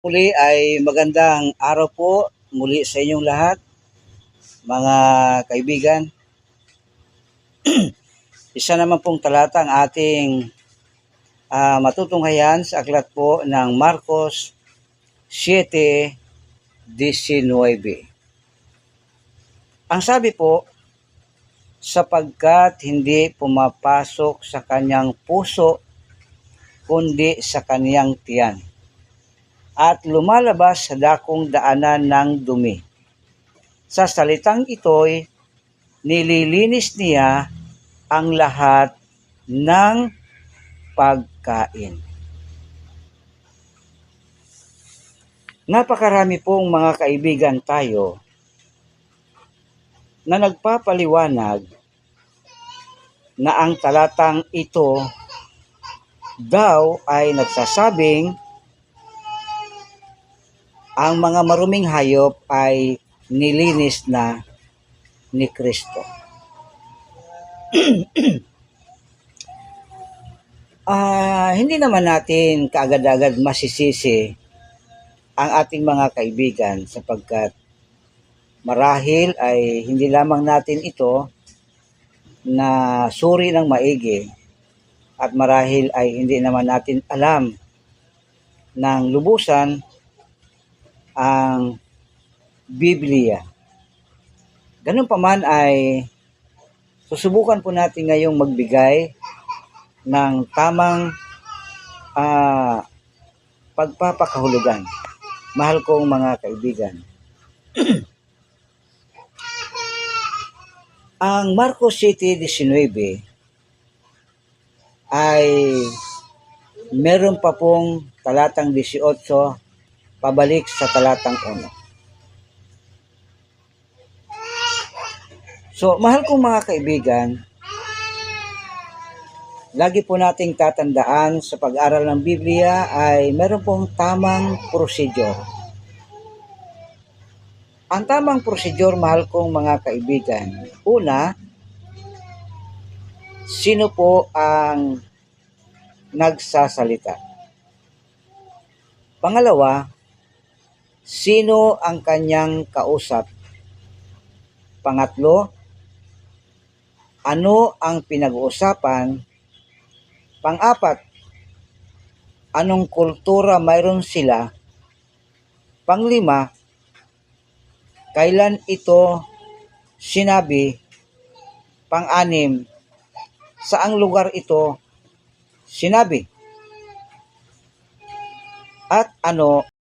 Muli ay magandang araw po muli sa inyong lahat, mga kaibigan. Isa naman pong talata ang ating matutunghayan sa aklat po ng Marcos 7:19. Ang sabi po, sapagkat hindi pumapasok sa kanyang puso kundi sa kanyang tiyan, at lumalabas sa dakong daanan ng dumi. Sa salitang ito'y nililinis niya ang lahat ng pagkain. Napakarami pong mga kaibigan tayo na nagpapaliwanag na ang talatang ito daw ay nagsasabing ang mga maruming hayop ay nilinis na ni Kristo. Hindi naman natin kaagad-agad masisisi ang ating mga kaibigan sapagkat marahil ay hindi lamang natin ito na suri ng maigi at marahil ay hindi naman natin alam ng lubusan ang Biblia. Ganun pa man ay susubukan po natin ngayong magbigay ng tamang pagpapakahulugan. Mahal kong mga kaibigan. Ang Marcos 7:19 ay meron pa pong talatang 18 pabalik sa talatang 1. So, mahal kong mga kaibigan, lagi po nating tatandaan sa pag-aral ng Biblia ay meron pong tamang procedure. Ang tamang procedure, mahal kong mga kaibigan, una, sino po ang nagsasalita? Pangalawa, sino ang kanyang kausap? Pangatlo, ano ang pinag-uusapan? Pang-apat, anong kultura mayroon sila? Panglima, kailan ito sinabi? Pang-anim, saang lugar ito sinabi? At ano